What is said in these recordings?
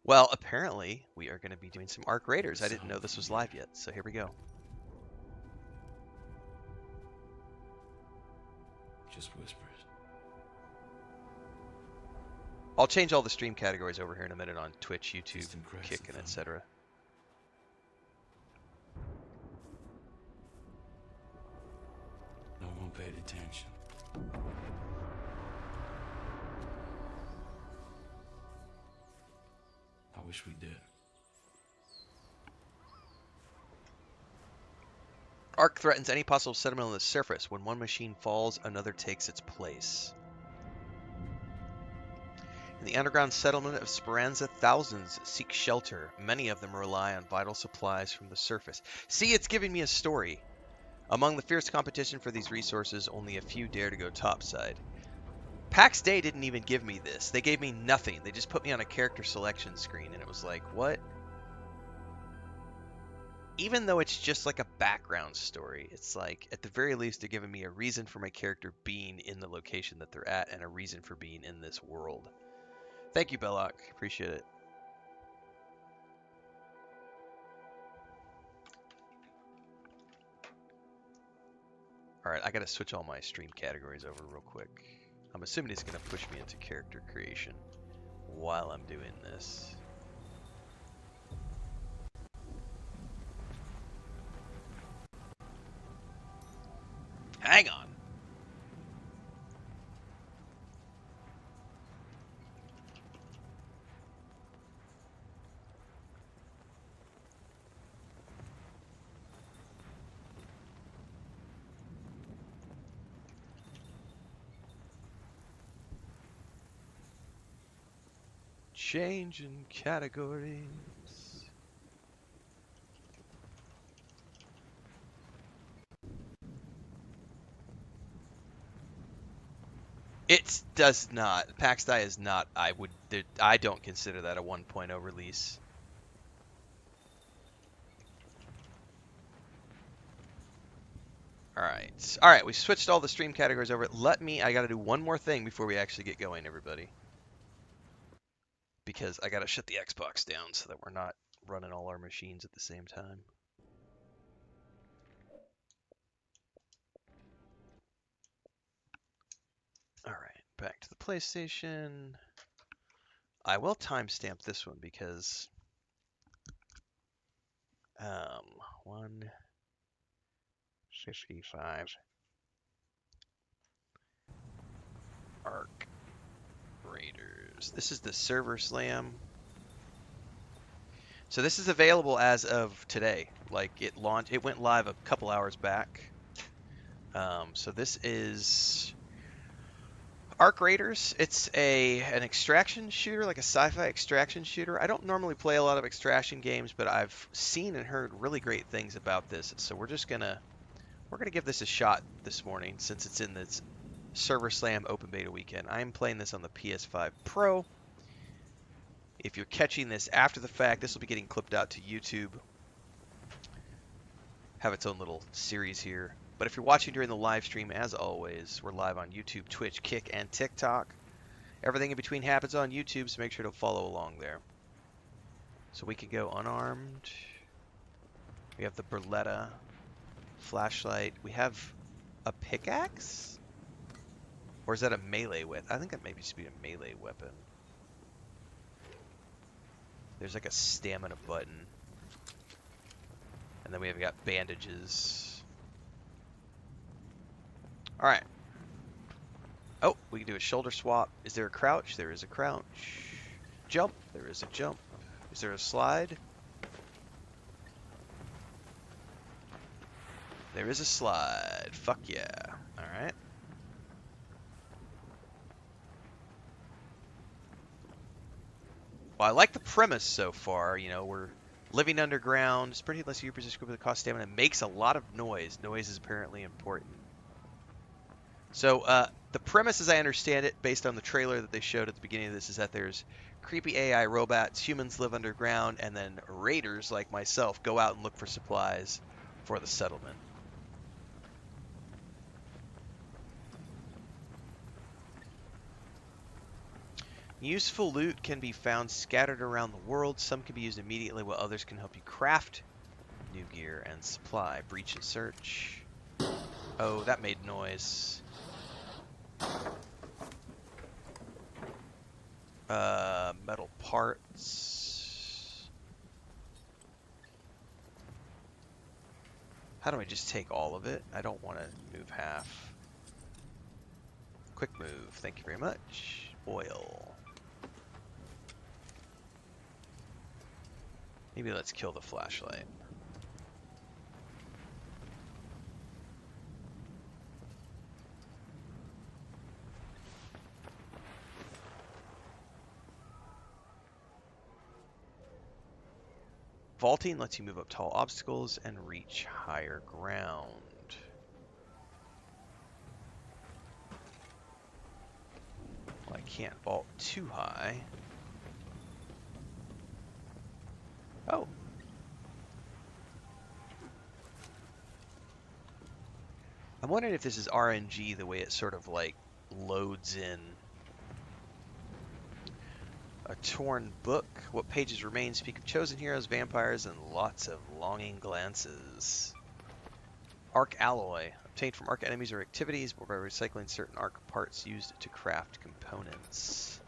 Well, apparently we are going to be doing some Arc Raiders. I didn't know Sound this was familiar. live yet, so here we go. Just whispers. I'll change all the stream categories over here in a minute on Twitch, YouTube, Distant cracks Kick, of and thunder. etc. No one paid attention. I wish we did. Arc threatens any possible settlement on the surface. When one machine falls, another takes its place. In the underground settlement of Speranza, thousands seek shelter. Many of them rely on vital supplies from the surface. See, it's giving me a story. Among the fierce competition for these resources, only a few dare to go topside. PAX Day didn't even give me this. They gave me nothing. They just put me on a character selection screen, and it was like, what? Even though it's just like a background story, it's like, at the very least, they're giving me a reason for my character being in the location that they're at and a reason for being in this world. Thank you, Belloc. Appreciate it. Alright, I gotta switch all my stream categories over real quick. I'm assuming it's gonna push me into character creation while I'm doing this. Hang on. Changing categories. It does not. PAX Die is not. I don't consider that a 1.0 release. All right. We switched all the stream categories over. I got to do one more thing before we actually get going, everybody. Because I got to shut the Xbox down so that we're not running all our machines at the same time. All right, back to the PlayStation. I will timestamp this one because 155 Arc Raiders. This is the server slam. So this is available as of today. Like it launched, it went live a couple hours back. So this is Arc Raiders. It's an extraction shooter, like a sci-fi extraction shooter. I don't normally play a lot of extraction games, but I've seen and heard really great things about this. So we're gonna give this a shot this morning since it's in this Server Slam Open Beta weekend. I'm playing this on the PS5 Pro. If you're catching this after the fact, this will be getting clipped out to YouTube. Have its own little series here. But if you're watching during the live stream, as always, we're live on YouTube, Twitch, Kick, and TikTok. Everything in between happens on YouTube, so make sure to follow along there. So we can go unarmed. We have the Berletta flashlight. We have a pickaxe? Or is that a melee weapon? I think that maybe should be a melee weapon. There's like a stamina button. And then we have got bandages. Alright. Oh, we can do a shoulder swap. Is there a crouch? There is a crouch. Jump. There is a jump. Is there a slide? There is a slide. Fuck yeah. Alright. Well, I like the premise so far. You know, we're living underground. It's pretty less you resist group with the cost stamina. It makes a lot of noise. Noise is apparently important. So, the premise, as I understand it, based on the trailer that they showed at the beginning of this, is that there's creepy AI robots, humans live underground, and then raiders like myself go out and look for supplies for the settlement. Useful loot can be found scattered around the world. Some can be used immediately, while others can help you craft new gear and supply. Breach and search. Oh, that made noise. Metal parts. How do I just take all of it? I don't want to move half. Quick move. Thank you very much. Oil. Maybe let's kill the flashlight. Vaulting lets you move up tall obstacles and reach higher ground. Well, I can't vault too high. Oh. I'm wondering if this is RNG, the way it sort of like loads in. A torn book. What pages remain? Speak of chosen heroes, vampires, and lots of longing glances. Arc alloy. Obtained from arc enemies or activities, or by recycling certain arc parts used to craft components.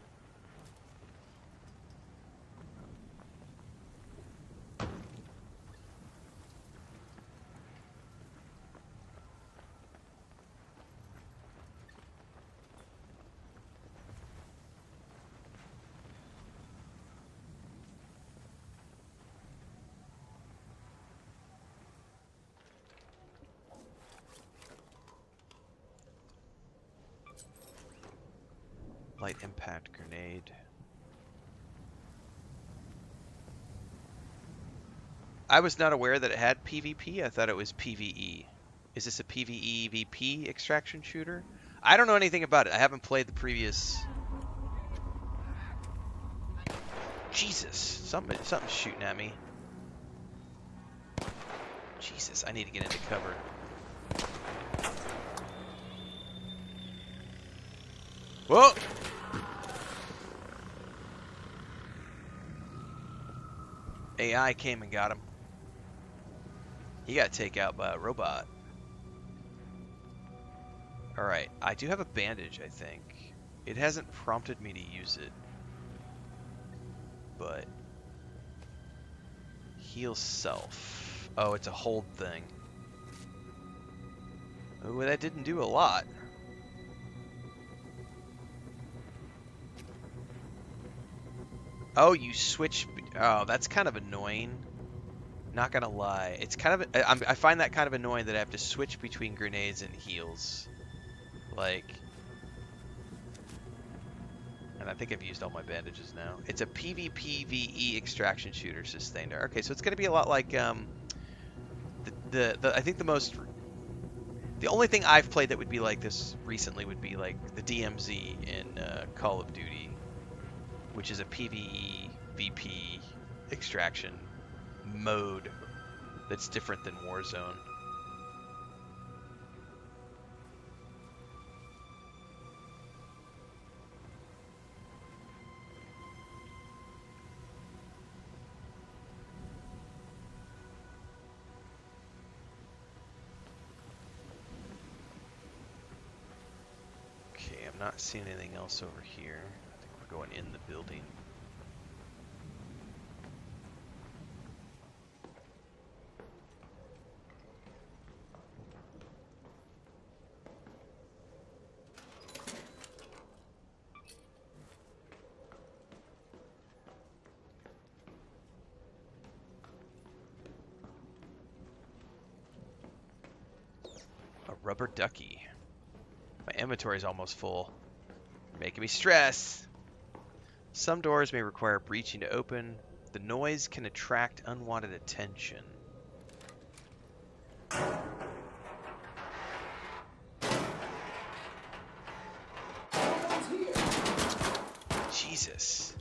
Light impact grenade. I was not aware that it had PvP. I thought it was PvE. Is this a PvE VP extraction shooter? I don't know anything about it. I haven't played the previous. Jesus, something's shooting at me. Jesus, I need to get into cover. Whoa! AI came and got him. He got taken out by a robot. Alright, I do have a bandage, I think. It hasn't prompted me to use it. But... heal self. Oh, it's a hold thing. Oh, that didn't do a lot. Oh, you switch... Oh, that's kind of annoying. Not gonna lie. It's kind of... I find that kind of annoying that I have to switch between grenades and heals. Like... And I think I've used all my bandages now. It's a PvPvE extraction shooter sustainer. Okay, so it's gonna be a lot like... I think the only thing I've played that would be like this recently would be like the DMZ in Call of Duty, which is a PvE VP extraction mode that's different than Warzone. Okay, I'm not seeing anything else over here. I think we're going in the building. A rubber ducky. My inventory is almost full. You're making me stress. Some doors may require breaching to open. The noise can attract unwanted attention. Jesus.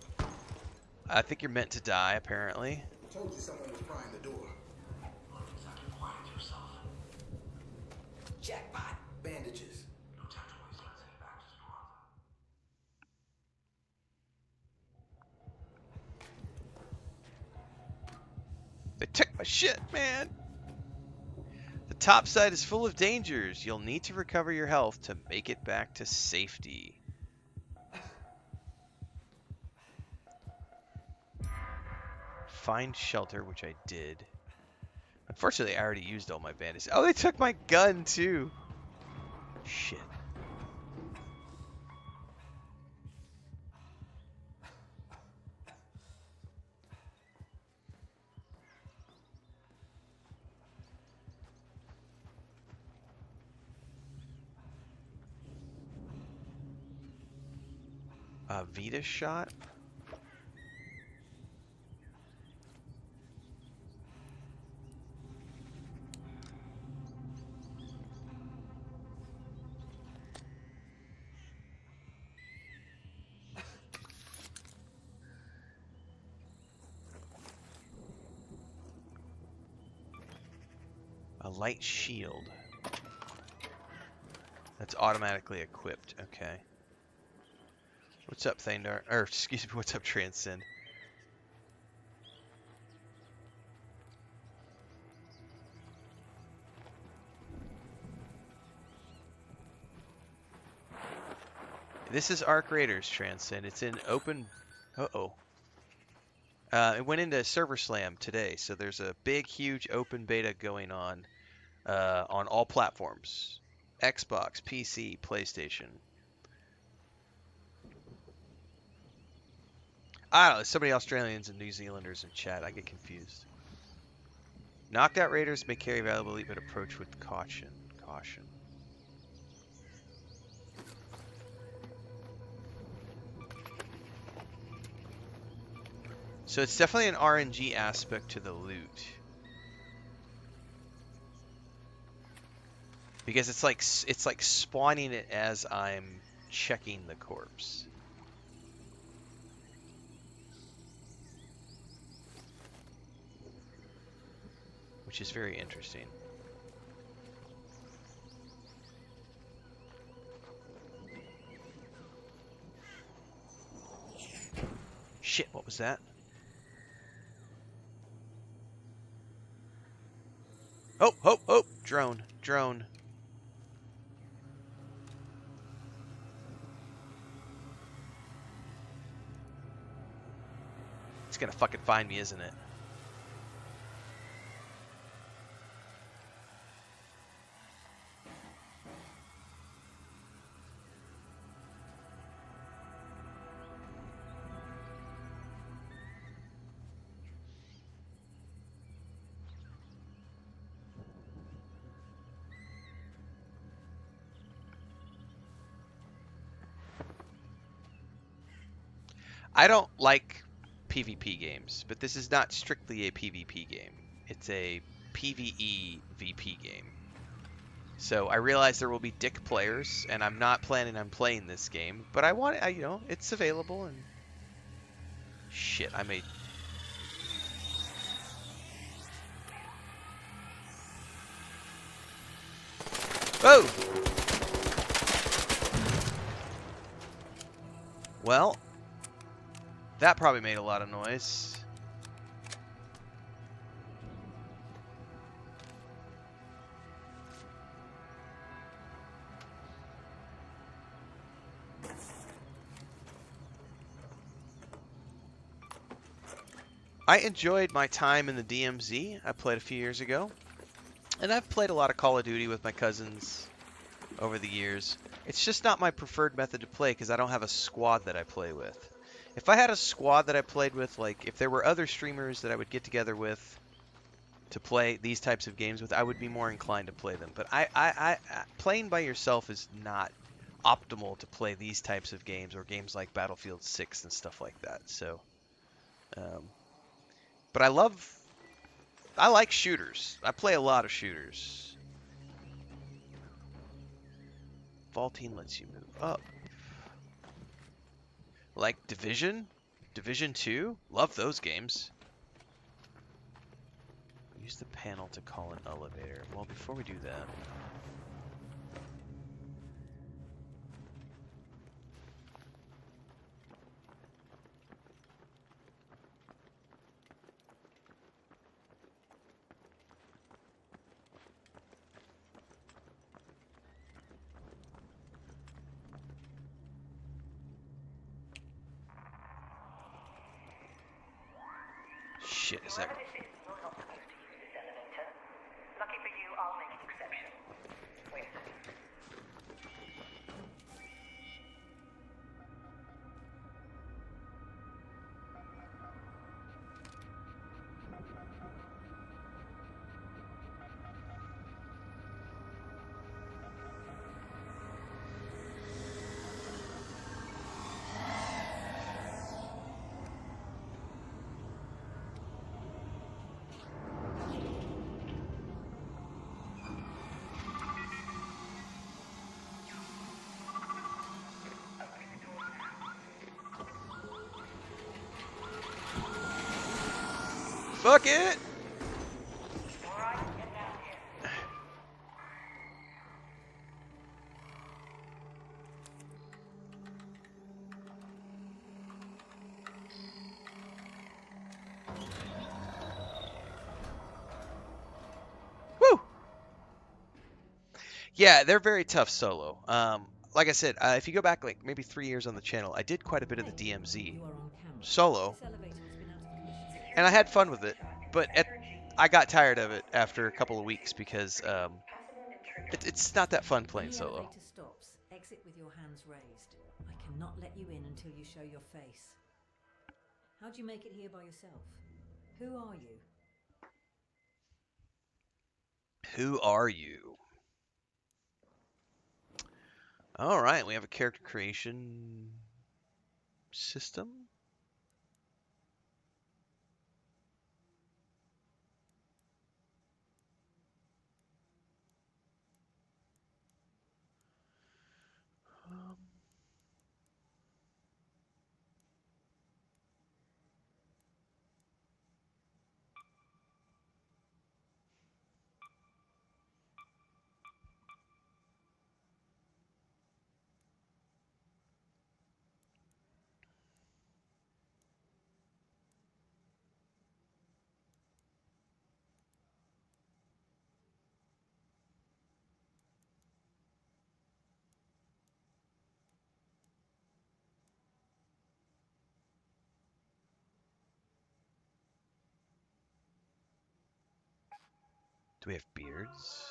I think you're meant to die, apparently. I told you someone was prying the door. Look exactly quiet yourself. Jackpot. Bandages. No time to waste. Let's head back to Sparta. They took my shit, man. The top side is full of dangers. You'll need to recover your health to make it back to safety. Find shelter, which I did. Unfortunately, I already used all my bandages. Oh, they took my gun, too. Shit. Vita shot? A light shield. That's automatically equipped. Okay. What's up, Thandar? Or, excuse me, what's up, Transcend? This is Arc Raiders, Transcend. It's in open... Uh-oh. It went into Server Slam today, so there's a big, huge open beta going on all platforms. Xbox, PC, PlayStation. I don't know, so many Australians and New Zealanders in chat, I get confused. Knockout Raiders may carry valuable loot, but approach with caution. Caution. So it's definitely an RNG aspect to the loot. Because it's like spawning it as I'm checking the corpse. Which is very interesting. Shit, what was that? Oh, oh, oh! Drone, drone. It's gonna fucking find me, isn't it? I don't like PvP games, but this is not strictly a PvP game. It's a PvE VP game. So I realize there will be dick players, and I'm not planning on playing this game, but I want it, you know, it's available, and... Shit, I made... Oh! Well, that probably made a lot of noise. I enjoyed my time in the DMZ. I played a few years ago. And I've played a lot of Call of Duty with my cousins over the years. It's just not my preferred method to play because I don't have a squad that I play with. If I had a squad that I played with, like if there were other streamers that I would get together with to play these types of games with, I would be more inclined to play them. But playing by yourself is not optimal to play these types of games or games like Battlefield 6 and stuff like that. So, but I like shooters. I play a lot of shooters. Vaulting lets you move up. Like Division? Division 2? Love those games. Use the panel to call an elevator. Well, before we do that... shit is that? Whoever this is, you're not supposed to use this elevator. Lucky for you, I'll make an exception. Wait. Fuck it! Alright, get down here. Woo! Yeah, they're very tough solo. Like I said, if you go back like maybe 3 years on the channel, I did quite a bit of the DMZ You are on camera. solo, This elevator has been out of commission. and I had fun with it. But I got tired of it after a couple of weeks because it's not that fun When playing the solo. elevator stops, exit with your hands raised. I cannot let you in until you show your face. How'd you make it here by yourself? Who are you? Who are you? All right, we have a character creation system. Do we have beards?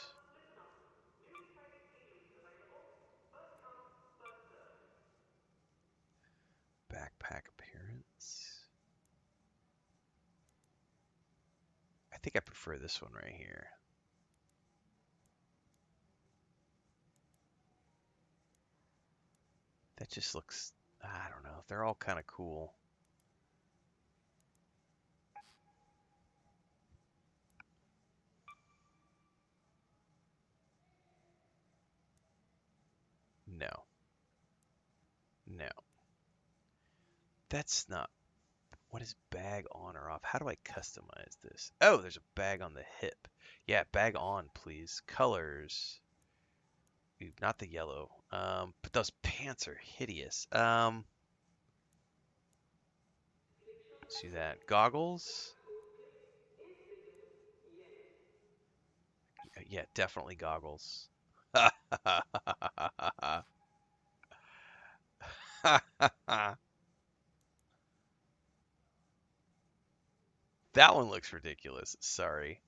Backpack appearance. I think I prefer this one right here. That just looks, I don't know, they're all kind of cool. No. No. That's not, what is bag on or off? How do I customize this? Oh, there's a bag on the hip. Yeah, bag on, please. Colors. Ooh, not the yellow. But those pants are hideous. See that. Goggles? Yeah, definitely goggles. That one looks ridiculous. Sorry.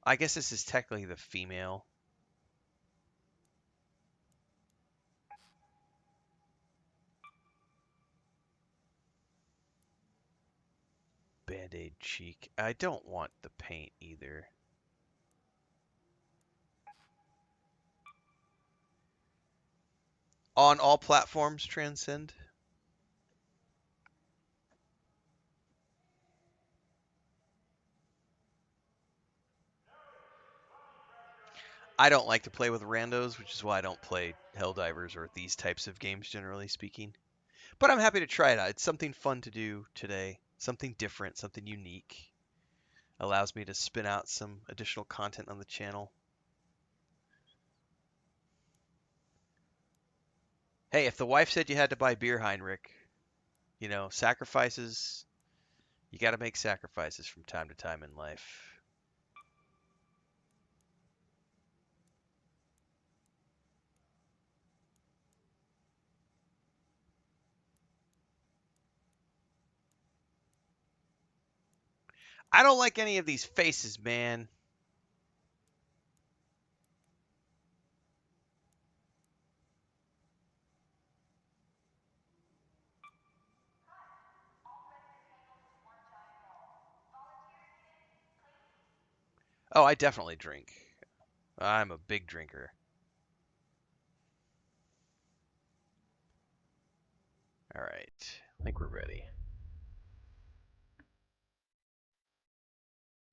I guess this is technically the female. Band-Aid cheek. I don't want the paint either. On all platforms, Transcend. I don't like to play with randos, which is why I don't play Helldivers or these types of games, generally speaking. But I'm happy to try it out. It's something fun to do today. Something different, something unique. Allows me to spin out some additional content on the channel. Hey, if the wife said you had to buy beer, Heinrich, You know, sacrifices. You got to make sacrifices from time to time in life. I don't like any of these faces, man. Oh, I definitely drink. I'm a big drinker. All right. I think we're ready.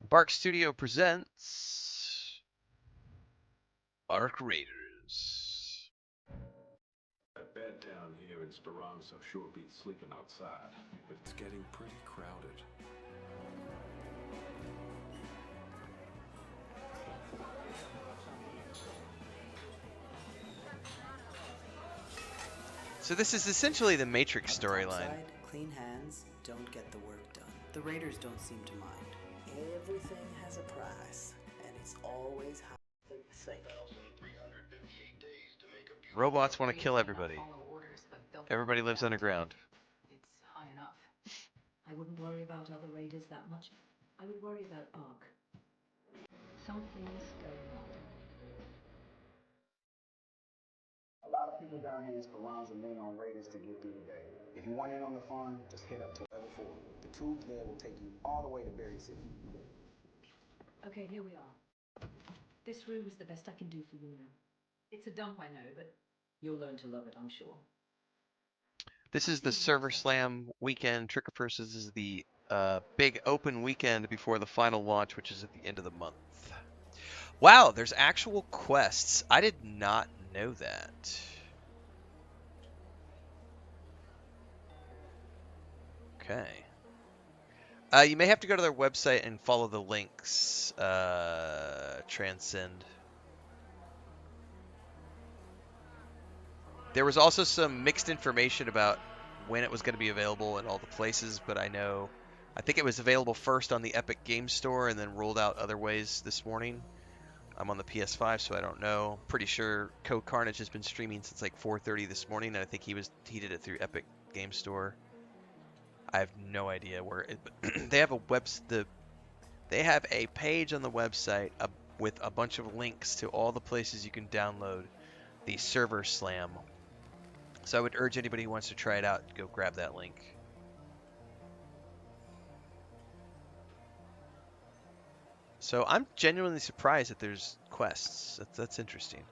Bark Studio presents Arc Raiders. That bed down here in Speranza sure beats sleeping outside. But it's getting pretty crowded. So this is essentially the Matrix storyline. Outside, clean hands don't get the work done. The Raiders don't seem to mind. Everything has a price, and it's always high. Robots want to kill everybody. Everybody lives underground. It's high enough. I wouldn't worry about other raiders that much. I would worry about Ark. Something's going on. A lot of people down here in Speranza lean on Raiders to get through the day. If you want in on the fun, just head up to level 4. The tube there will take you all the way to Berry City. Okay, here we are. This room is the best I can do for you now. It's a dump, I know, but you'll learn to love it, I'm sure. This is the Server Slam weekend. Trickerverse is the big open weekend before the final launch, which is at the end of the month. Wow, there's actual quests. I did not know that. Okay. You may have to go to their website and follow the links. Transcend. There was also some mixed information about when it was going to be available in all the places, but I think it was available first on the Epic Game Store and then rolled out other ways this morning. I'm on the PS5, so I don't know. Pretty sure Code Carnage has been streaming since like 4:30 this morning, and I think he did it through Epic Game Store. I have no idea where it, but they have they have a page on the website with a bunch of links to all the places you can download the Server Slam. So I would urge anybody who wants to try it out to go grab that link. So I'm genuinely surprised that there's quests. That's interesting.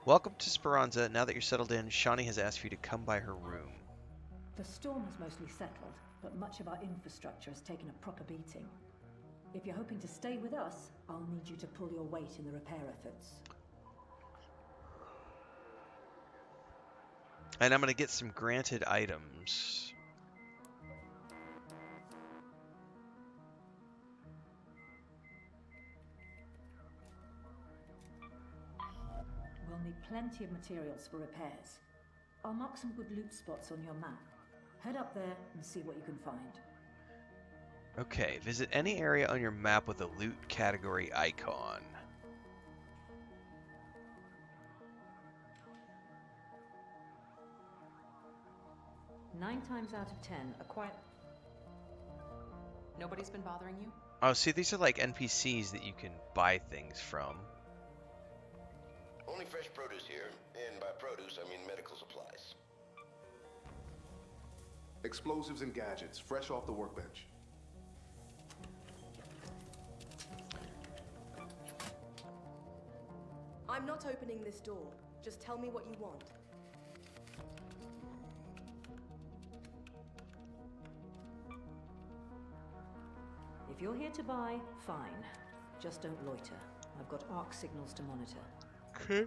Welcome to Speranza. Now that you're settled in, Shawnee has asked for you to come by her room. The storm has mostly settled, but much of our infrastructure has taken a proper beating. If you're hoping to stay with us, I'll need you to pull your weight in the repair efforts. And I'm going to get some granted items. We'll need plenty of materials for repairs. I'll mark some good loot spots on your map. Head up there and see what you can find. Okay, visit any area on your map with a loot category icon. Nine times out of 10, a quiet... Nobody's been bothering you? Oh, see, these are like NPCs that you can buy things from. Only fresh produce here, and by produce I mean medical supplies. Explosives and gadgets, fresh off the workbench. I'm not opening this door. Just tell me what you want. If you're here to buy, fine. Just don't loiter. I've got arc signals to monitor. Okay.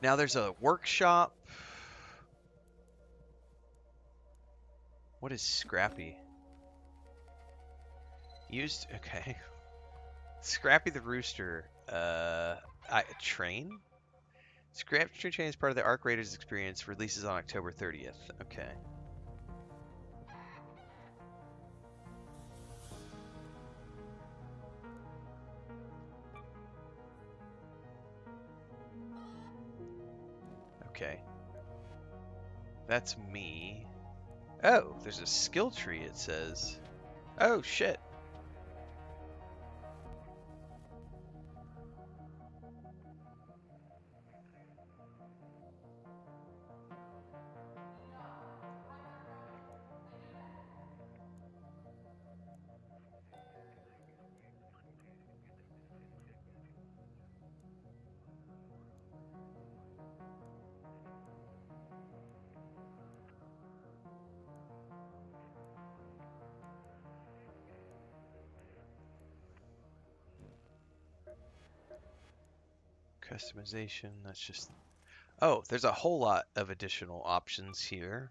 Now there's a workshop. What is Scrappy? Used, okay. Scrappy the Rooster. Train? Scrap Train is part of the Arc Raiders experience. Releases on October 30th. Okay. Okay. That's me. Oh, there's a skill tree, it says. Oh, shit. Customization, that's just... Oh, there's a whole lot of additional options here.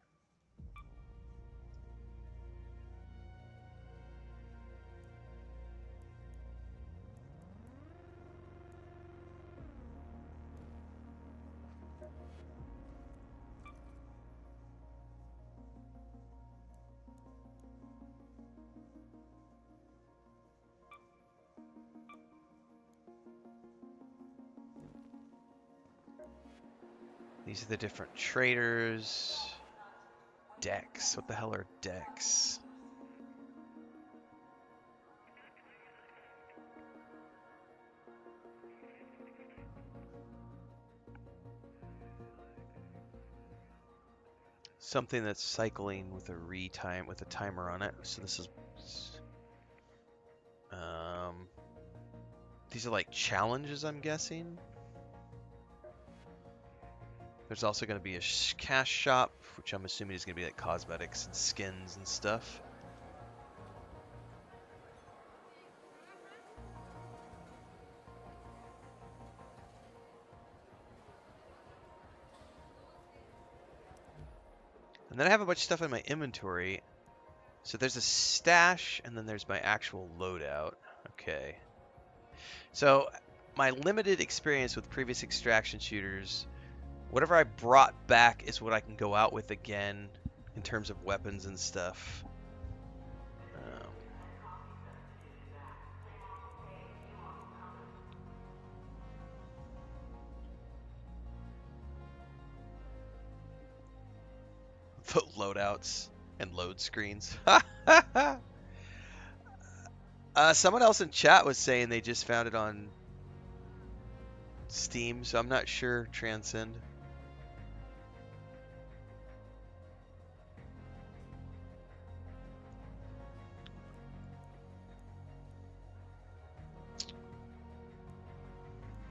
These are the different traders. Decks. What the hell are decks? Something that's cycling with a timer on it. So this is these are like challenges, I'm guessing. There's also going to be a cash shop, which I'm assuming is going to be like cosmetics and skins and stuff. And then I have a bunch of stuff in my inventory. So there's a stash, and then there's my actual loadout. Okay. So my limited experience with previous extraction shooters, whatever I brought back is what I can go out with again in terms of weapons and stuff. The loadouts and load screens. Someone else in chat was saying they just found it on Steam, so I'm not sure, Transcend.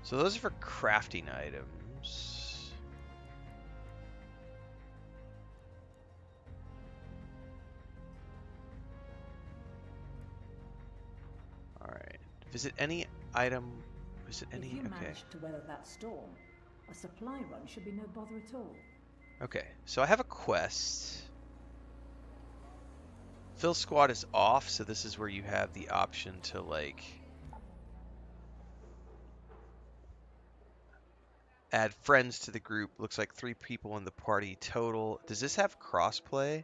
So those are for crafting items. Alright. Visit any item. Visit any. If you Okay. managed to weather that storm, a supply run should be no bother at all. Okay. So I have a quest. Fill squad is off, so this is where you have the option to like add friends to the group. Looks like 3 people in the party total. Does this have crossplay?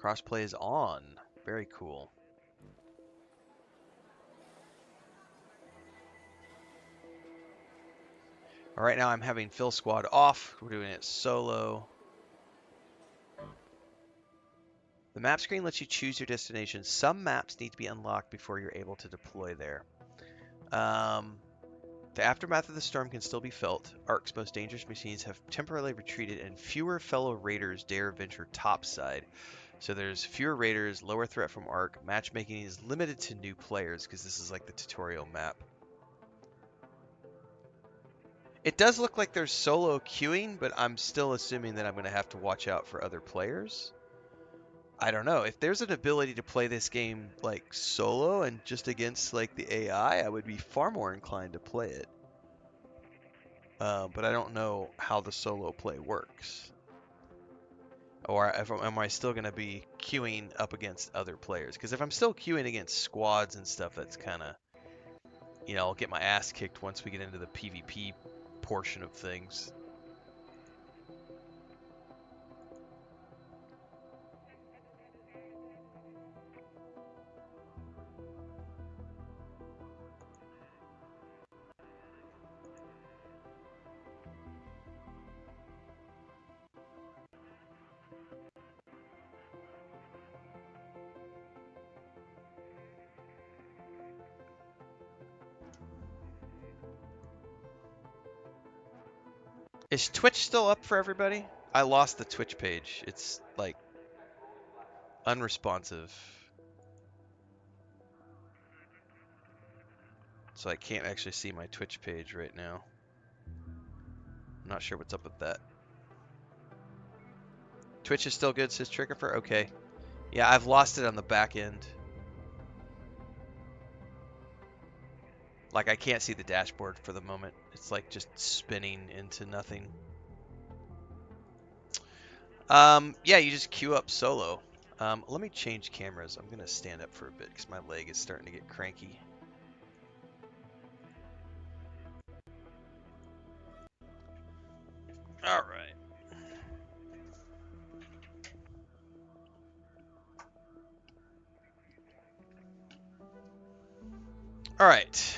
Crossplay is on. Very cool. All right, now I'm having Fill Squad off. We're doing it solo. The map screen lets you choose your destination. Some maps need to be unlocked before you're able to deploy there. The aftermath of the storm can still be felt. Ark's most dangerous machines have temporarily retreated, and fewer fellow raiders dare venture topside. So there's fewer raiders, lower threat from Ark. Matchmaking is limited to new players because this is like the tutorial map. It does look like there's solo queuing, but I'm still assuming that I'm going to have to watch out for other players. I don't know. If there's an ability to play this game like solo and just against like the AI, I would be far more inclined to play it. But I don't know how the solo play works. Or am I still going to be queuing up against other players? Because if I'm still queuing against squads and stuff, that's kind of, you know, I'll get my ass kicked once we get into the PvP portion of things. Is Twitch still up for everybody? I lost the Twitch page. It's like unresponsive. So I can't actually see my Twitch page right now. I'm not sure what's up with that. Twitch is still good, says Triggerfer? Okay. Yeah, I've lost it on the back end. Like, I can't see the dashboard for the moment. It's like just spinning into nothing. Yeah, you just queue up solo. Let me change cameras. I'm going to stand up for a bit because my leg is starting to get cranky. All right. All right.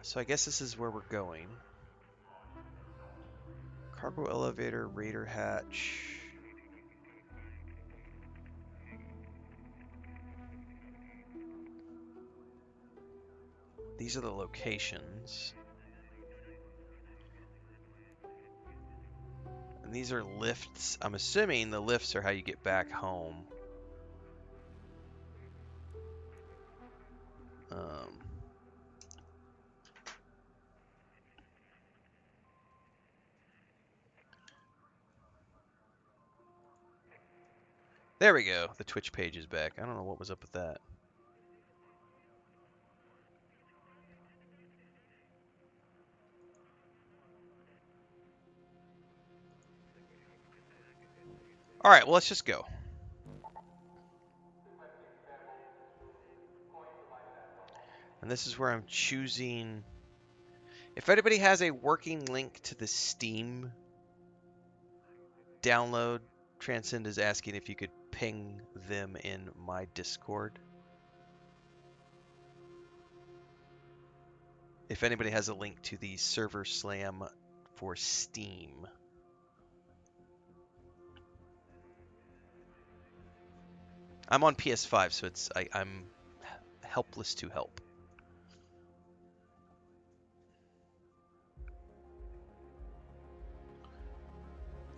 So I guess this is where we're going. Cargo elevator, raider hatch. These are the locations. And these are lifts. I'm assuming the lifts are how you get back home. There we go. The Twitch page is back. I don't know what was up with that. All right, well, let's just go. And this is where I'm choosing. If anybody has a working link to the Steam download, Transcend is asking if you could ping them in my Discord. If anybody has a link to the server slam for Steam. I'm on PS5, so I'm helpless to help.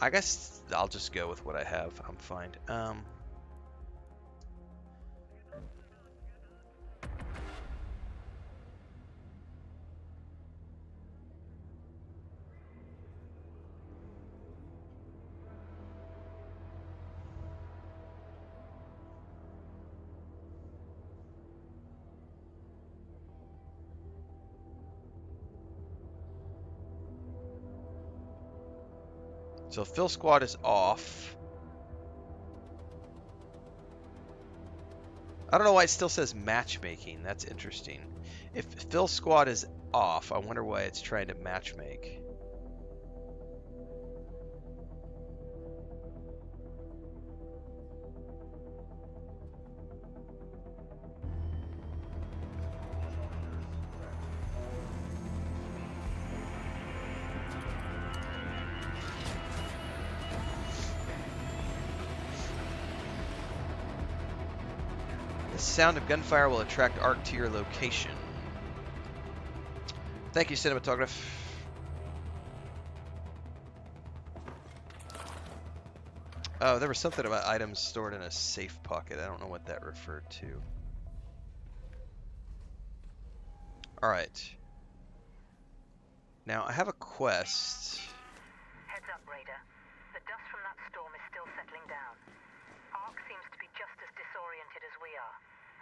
I guess I'll just go with what I have. I'm fine. So Fill Squad is off. I don't know why it still says matchmaking. That's interesting. If Fill Squad is off, I wonder why it's trying to matchmake. The sound of gunfire will attract ARC to your location. Thank you, cinematograph. Oh, there was something about items stored in a safe pocket. I don't know what that referred to. Alright. Now, I have a quest. Heads up, Raider. The dust from that storm is still settling down. Ark seems to be just as disoriented as we are,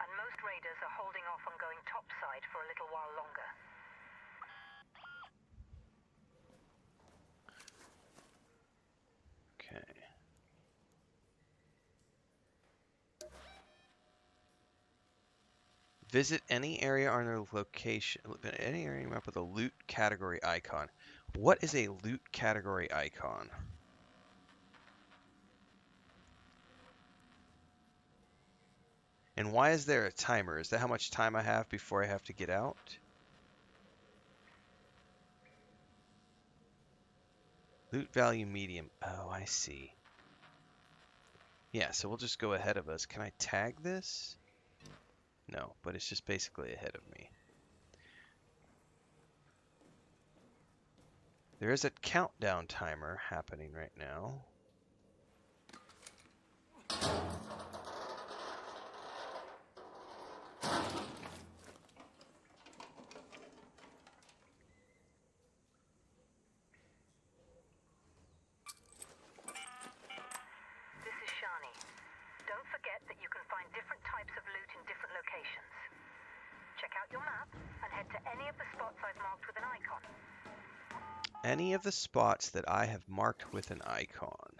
and most Raiders are holding off on going topside for a little while longer. Okay. Visit any area on their location, any area map with a loot category icon. What is a loot category icon? And why is there a timer? Is that how much time I have before I have to get out? Loot value medium. Oh, I see. Yeah, so we'll just go ahead of us. Can I tag this? No, but it's just basically ahead of me. There is a countdown timer happening right now. This is Shani. Don't forget that you can find different types of loot in different locations. Check out your map and head to any of the spots I've marked with an icon. Any of the spots that I have marked with an icon.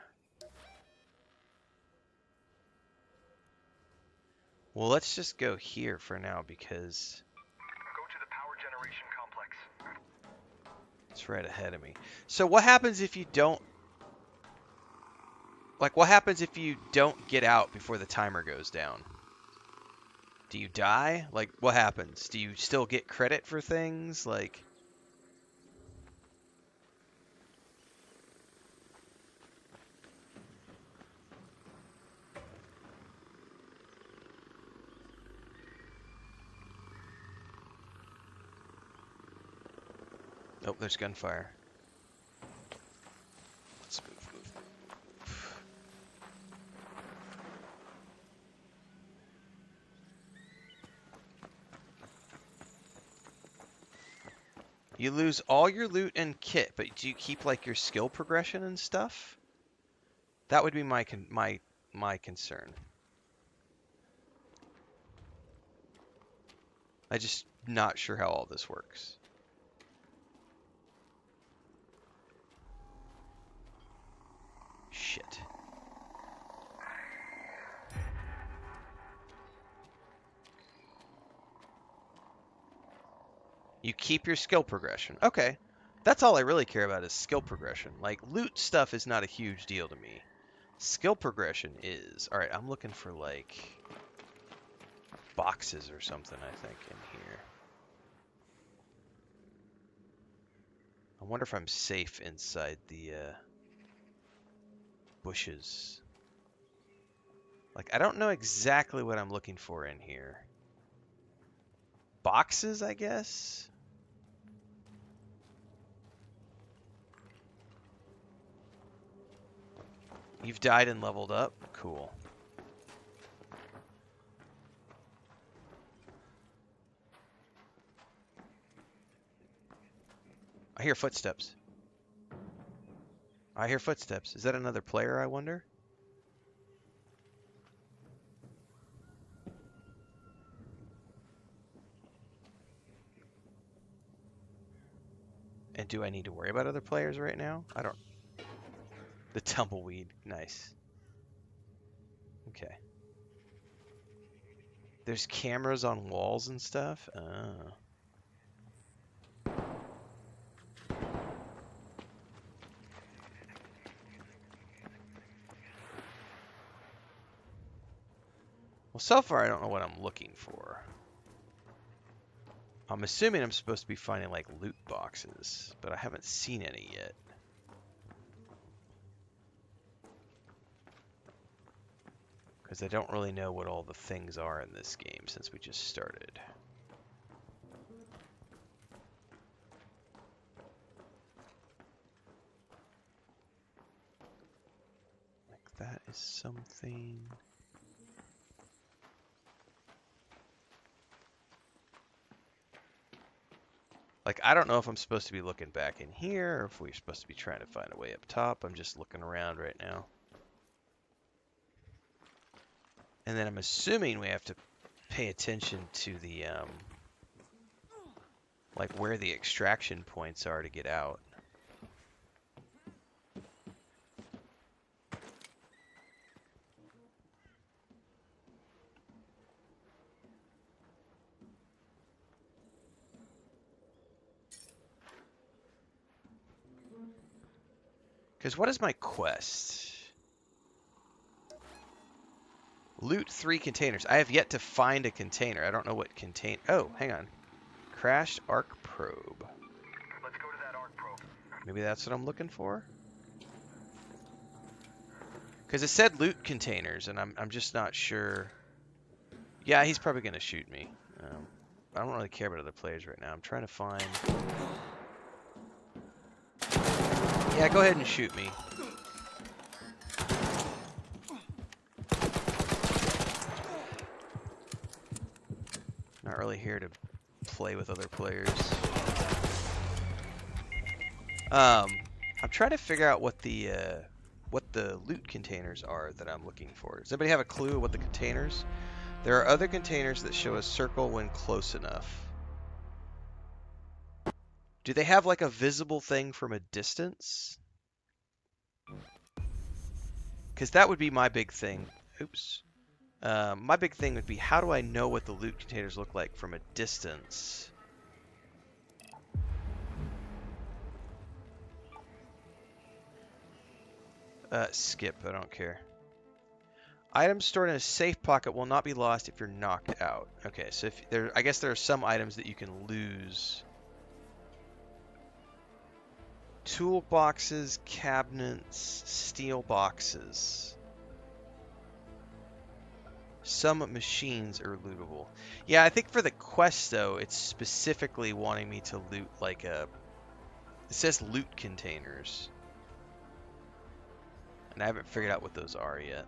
Well, let's just go here for now because Go to the power generation complex. it's right ahead of me. So what happens if you don't... Like, what happens if you don't get out before the timer goes down? Do you die? Like, what happens? Do you still get credit for things? Like... Oh, there's gunfire. Let's move. You lose all your loot and kit, but do you keep like your skill progression and stuff? That would be my concern. I just not sure how all this works. Shit. You keep your skill progression. Okay. That's all I really care about is skill progression. Like, loot stuff is not a huge deal to me. Skill progression is. Alright, I'm looking for, like, boxes or something, I think, in here. I wonder if I'm safe inside the bushes. Like, I don't know exactly what I'm looking for in here. Boxes, I guess? You've died and leveled up? Cool. I hear footsteps. I hear footsteps. Is that another player, I wonder? And do I need to worry about other players right now? I don't... The tumbleweed. Nice. Okay. There's cameras on walls and stuff? Oh. Well, so far I don't know what I'm looking for. I'm assuming I'm supposed to be finding, like, loot boxes, but I haven't seen any yet. Because I don't really know what all the things are in this game since we just started. Like, that is something... Like, I don't know if I'm supposed to be looking back in here or if we're supposed to be trying to find a way up top. I'm just looking around right now. And then I'm assuming we have to pay attention to the, like, where the extraction points are to get out. Because what is my quest? Loot 3 containers. I have yet to find a container. I don't know what contain. Oh, hang on. Crashed arc probe. Let's go to that arc probe. Maybe that's what I'm looking for. Because it said loot containers, and I'm just not sure. Yeah, he's probably gonna shoot me. I don't really care about other players right now. I'm trying to find. Yeah, go ahead and shoot me. Not really here to play with other players. I'm trying to figure out what the loot containers are that I'm looking for. Does anybody have a clue what the containers? There are other containers that show a circle when close enough. Do they have like a visible thing from a distance? Because that would be my big thing. Oops. My big thing would be, how do I know what the loot containers look like from a distance? Skip. I don't care. Items stored in a safe pocket will not be lost if you're knocked out. Okay, so if there, I guess there are some items that you can lose. Toolboxes, cabinets, steel boxes. Some machines are lootable. Yeah, I think for the quest though, it's specifically wanting me to loot like a. It says loot containers, and I haven't figured out what those are yet.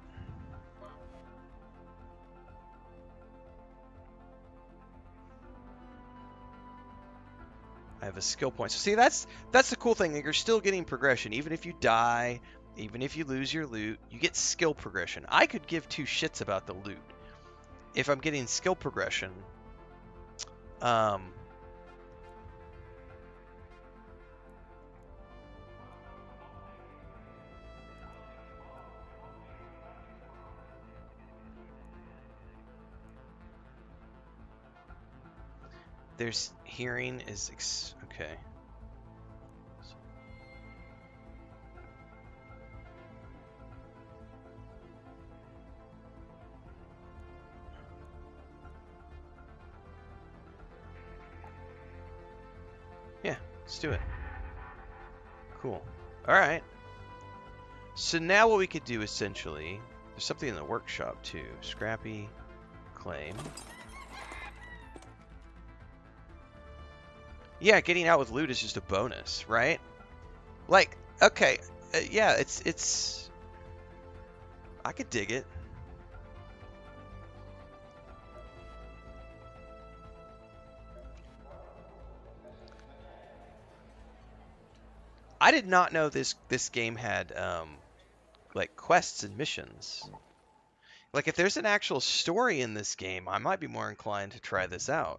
I have a skill point. So see, that's the cool thing. You're still getting progression, even if you die, even if you lose your loot, you get skill progression. I could give two shits about the loot if I'm getting skill progression. There's hearing is okay. Yeah, let's do it. Cool. All right. So now what we could do essentially, there's something in the workshop too. Scrappy, claim. Yeah, getting out with loot is just a bonus, right? Like, okay, yeah, it's. I could dig it. I did not know this game had like quests and missions. Like if there's an actual story in this game, I might be more inclined to try this out.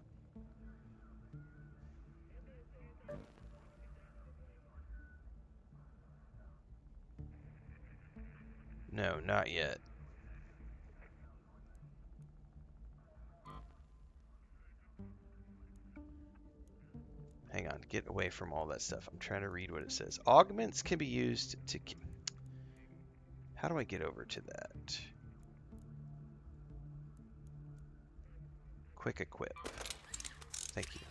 No, not yet. Hang on, get away from all that stuff. I'm trying to read what it says. Augments can be used to... How do I get over to that? Quick equip. Thank you.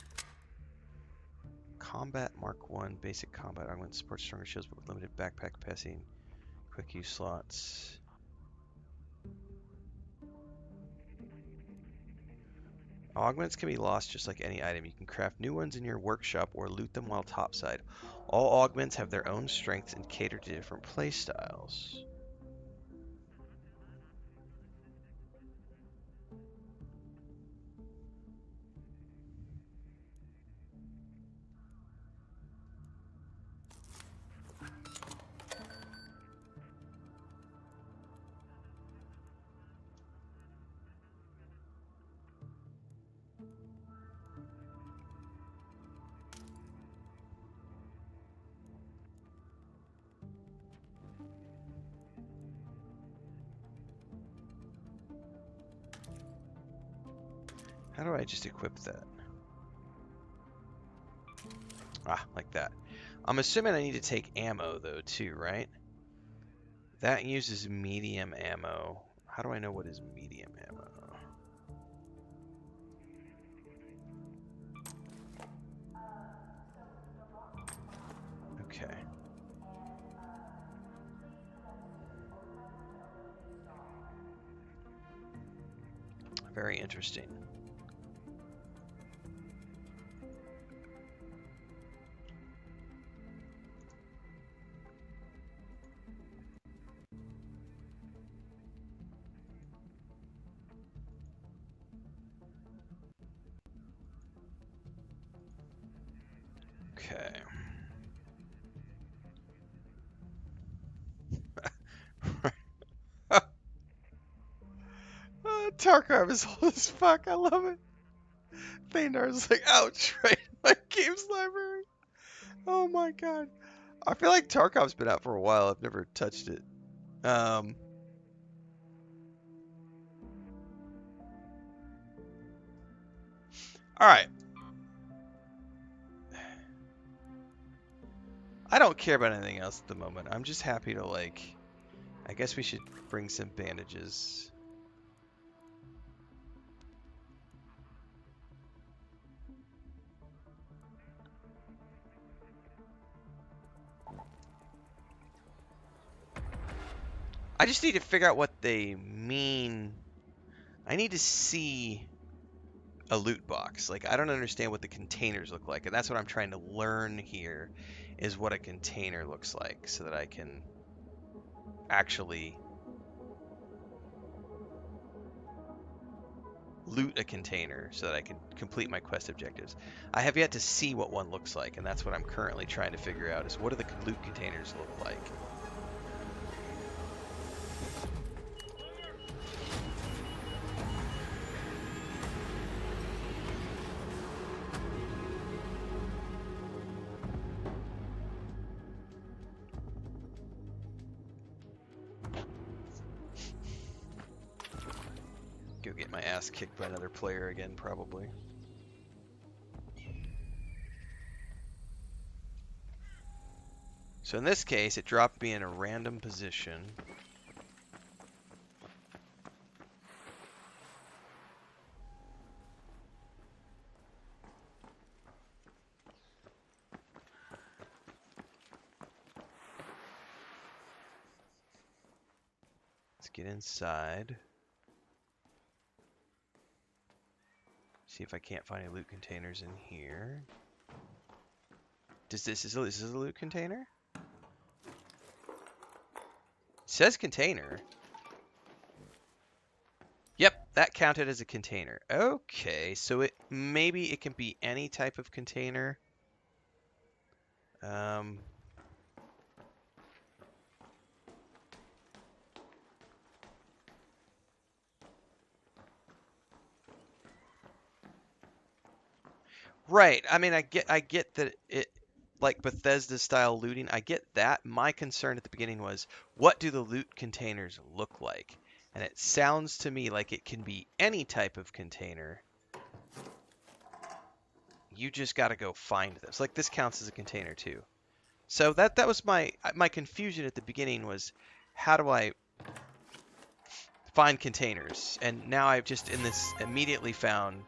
Combat Mark 1, basic combat augment supports stronger shields but with limited backpack capacity. Quick use slots. Augments can be lost just like any item. You can craft new ones in your workshop or loot them while topside. All augments have their own strengths and cater to different playstyles. How do I just equip that? Ah, like that. I'm assuming I need to take ammo, though, too, right? That uses medium ammo. How do I know what is medium ammo? Okay. Very interesting. Okay. Tarkov is old as fuck. I love it. Thandar's like, ouch, right? My games library. Oh my god. I feel like Tarkov's been out for a while. I've never touched it. Um, all right. I don't care about anything else at the moment. I'm just happy to like. I guess we should bring some bandages. I just need to figure out what they mean. I need to see a loot box. Like, I don't understand what the containers look like, and that's what I'm trying to learn here, is what a container looks like, so that I can actually loot a container, so that I can complete my quest objectives. I have yet to see what one looks like, and that's what I'm currently trying to figure out, is what do the loot containers look like? Go get my ass kicked by another player again, probably. So in this case, it dropped me in a random position. Let's get inside. See if I can't find any loot containers in here. Is this a loot container? It says container. Yep, that counted as a container. Okay, so maybe it can be any type of container. Right. I mean, I get that it like Bethesda style looting. I get that. My concern at the beginning was, what do the loot containers look like? And it sounds to me like it can be any type of container. You just got to go find this. Like, this counts as a container too. So that was my confusion at the beginning, was how do I find containers? And now I've just in this immediately found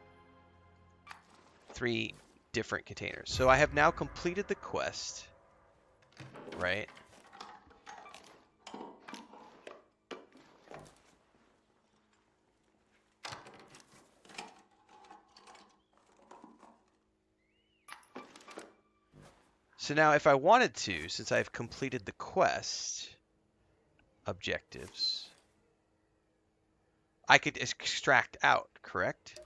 3 different containers. So I have now completed the quest, right? So now if I wanted to, since I've completed the quest objectives, I could extract out, correct?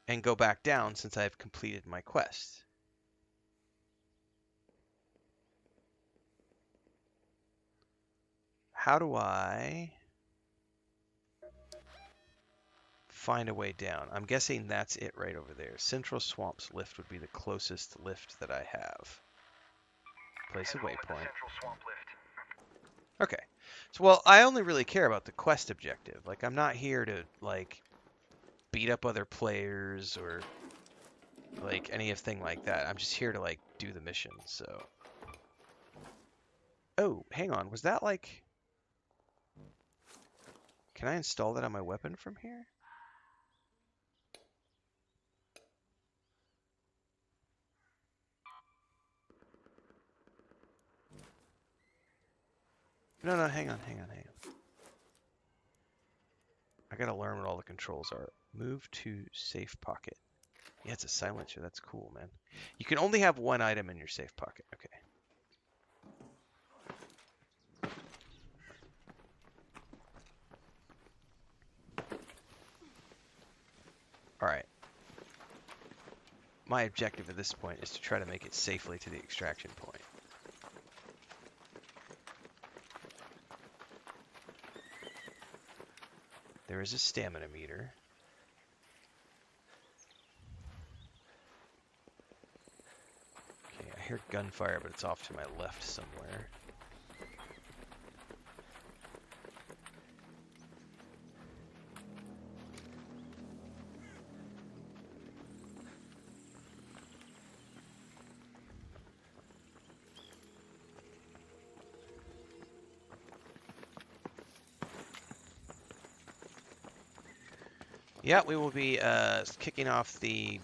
And go back down since I've completed my quest. How do I find a way down? I'm guessing that's it right over there. Central Swamps lift would be the closest lift that I have. Place a waypoint. Okay. So, well, I only really care about the quest objective. Like, I'm not here to, like, beat up other players or like anything like that. I'm just here to like do the mission. So, oh, hang on, was that like? Can I install that on my weapon from here? No, no, hang on. I gotta learn what all the controls are. Move to safe pocket. Yeah, it's a silencer. That's cool, man. You can only have one item in your safe pocket. Okay. All right. My objective at this point is to try to make it safely to the extraction point. There is a stamina meter. Okay, I hear gunfire, but it's off to my left somewhere. Yeah, we will be kicking off the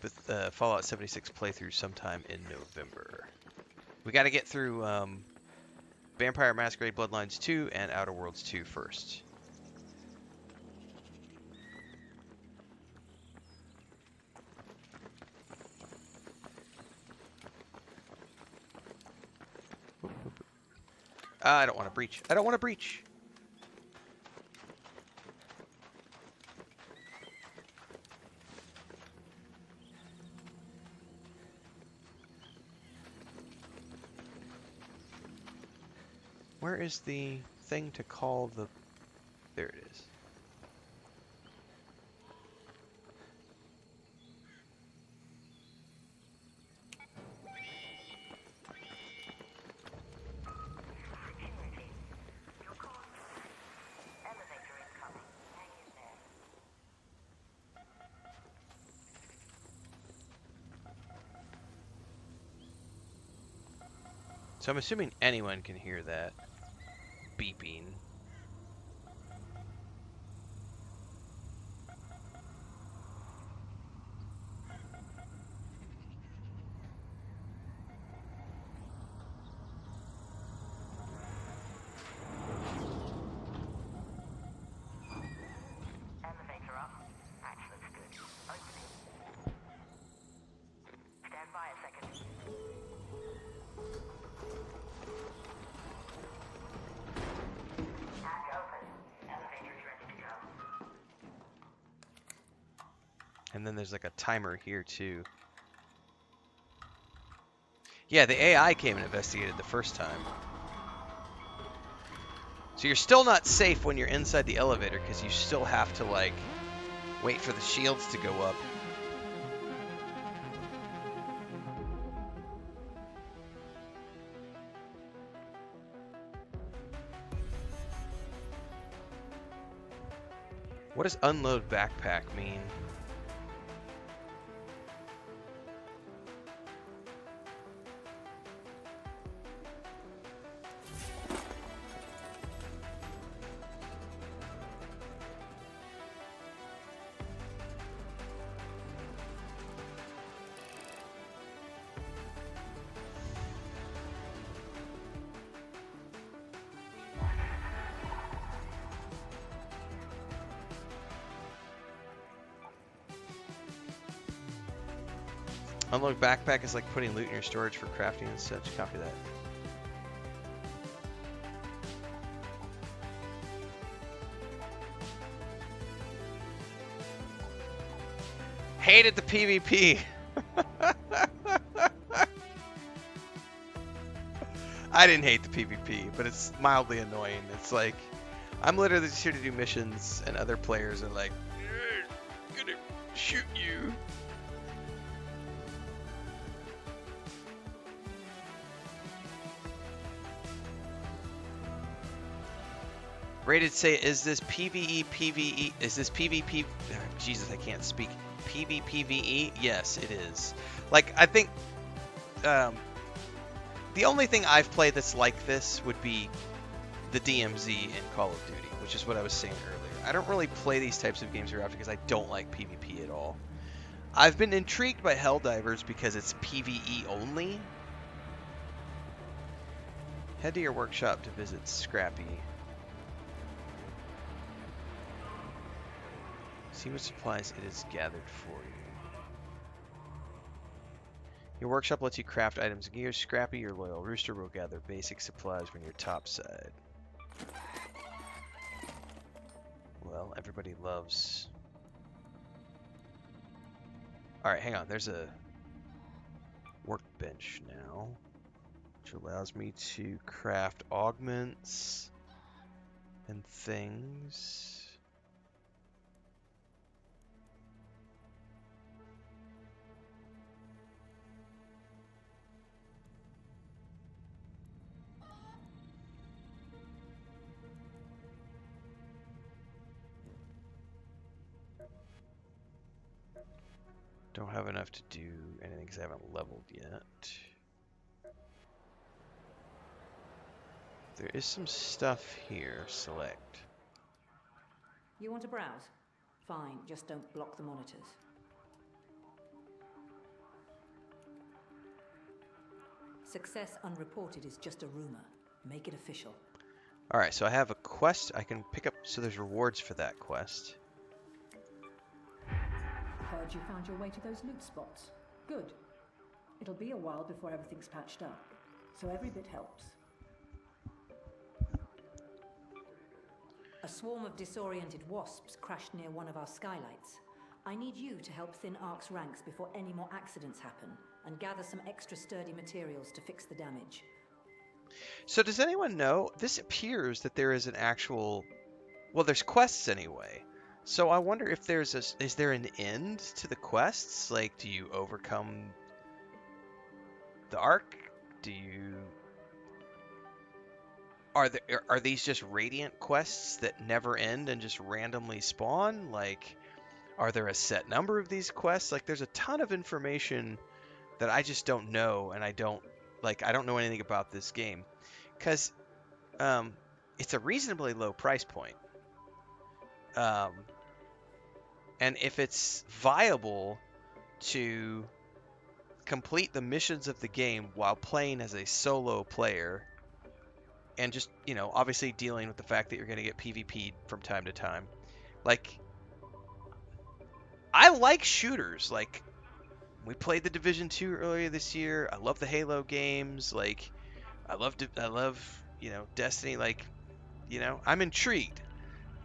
Fallout 76 playthrough sometime in November. We got to get through Vampire Masquerade Bloodlines 2 and Outer Worlds 2 first. I don't want to breach. I don't want to breach. Where is the thing to call the... There it is. So I'm assuming anyone can hear that beeping. Elevator up. That looks good. Opening. Stand by a second. Hatch open. Elevator's ready to go. And then there's like a timer here too. Yeah, the AI came and investigated the first time. So you're still not safe when you're inside the elevator because you still have to like wait for the shields to go up. What does unload backpack mean? Unload backpack is like putting loot in your storage for crafting and such. Copy that. Hated the PvP. I didn't hate the PvP, but it's mildly annoying. It's like, I'm literally just here to do missions, and other players are like, gonna shoot you. Rated say, is this PvE PvE? Is this PvP? Jesus, I can't speak. PvPvE? Yes, it is. Like, I think the only thing I've played that's like this would be the DMZ in Call of Duty, which is what I was saying earlier. I don't really play these types of games very often because I don't like PvP at all. I've been intrigued by Helldivers because it's PvE only. Head to your workshop to visit Scrappy. See what supplies it has gathered for you. Your workshop lets you craft items and gear. Scrappy, your loyal rooster, will gather basic supplies when you're topside. Well, everybody loves... Alright, hang on. There's a workbench now, which allows me to craft augments and things. Don't have enough to do anything because I haven't leveled yet. There is some stuff here. Select. You want to browse? Fine, just don't block the monitors. Success unreported is just a rumor. Make it official. Alright, so I have a quest I can pick up, so there's rewards for that quest. Heard you found your way to those loot spots. Good. It'll be a while before everything's patched up, so every bit helps. A swarm of disoriented wasps crashed near one of our skylights. I need you to help thin Ark's ranks before any more accidents happen, and gather some extra sturdy materials to fix the damage. So does anyone know? This appears that there is an actual... Well, there's quests anyway. So I wonder if there's a... Is there an end to the quests? Like, do you overcome the Ark? Do you... Are these just Radiant quests that never end and just randomly spawn? Like, are there a set number of these quests? Like, there's a ton of information that I just don't know, and I don't know anything about this game. Because it's a reasonably low price point. And if it's viable to complete the missions of the game while playing as a solo player, and just, you know, obviously dealing with the fact that you're going to get PvP'd from time to time. Like, I like shooters. Like, we played the Division 2 earlier this year. I love the Halo games. Like, I love, you know, Destiny. Like, you know, I'm intrigued.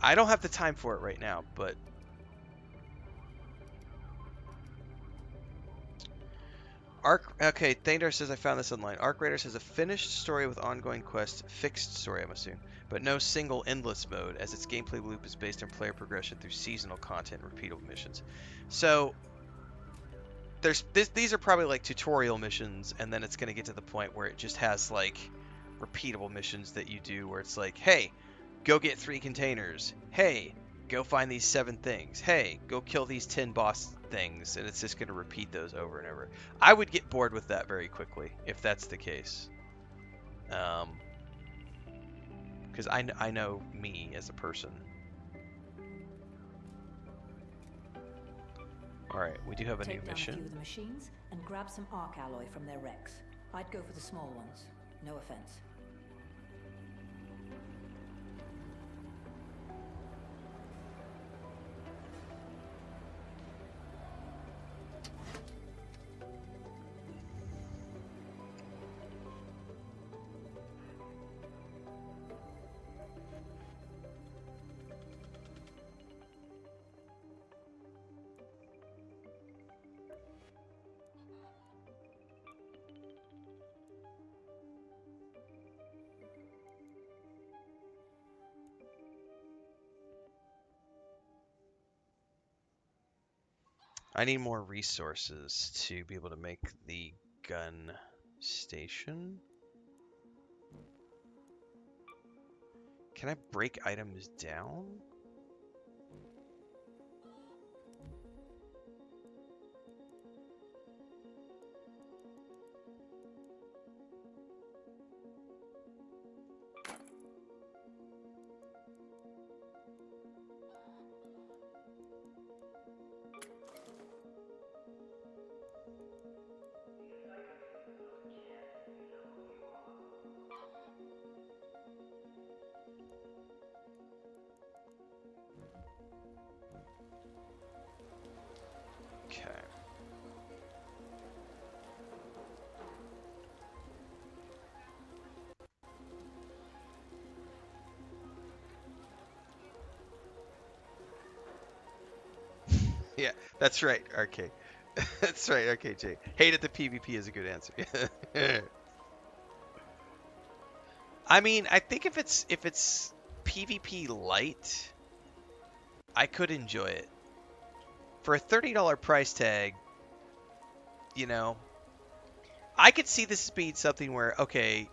I don't have the time for it right now, but okay, Thandar says I found this online. Arc Raiders has a finished story with ongoing quests, fixed story I'm assuming, but no single endless mode, as its gameplay loop is based on player progression through seasonal content and repeatable missions. So these are probably like tutorial missions, and then it's going to get to the point where it just has like repeatable missions that you do where it's like, hey, go get 3 containers. Hey, go find these 7 things. Hey, go kill these 10 boss things, and it's just going to repeat those over and over. I would get bored with that very quickly if that's the case. Because I know me as a person. Alright, we do have a new Take down a mission. few of the machines and grab some arc alloy from their wrecks. I'd go for the small ones. No offense. I need more resources to be able to make the gun station. Can I break items down? Okay. Yeah, that's right, RK. That's right, RKJ. Hated the PvP is a good answer. I mean, I think if it's PvP light, I could enjoy it. For a $30 price tag, you know, I could see this being something where, okay,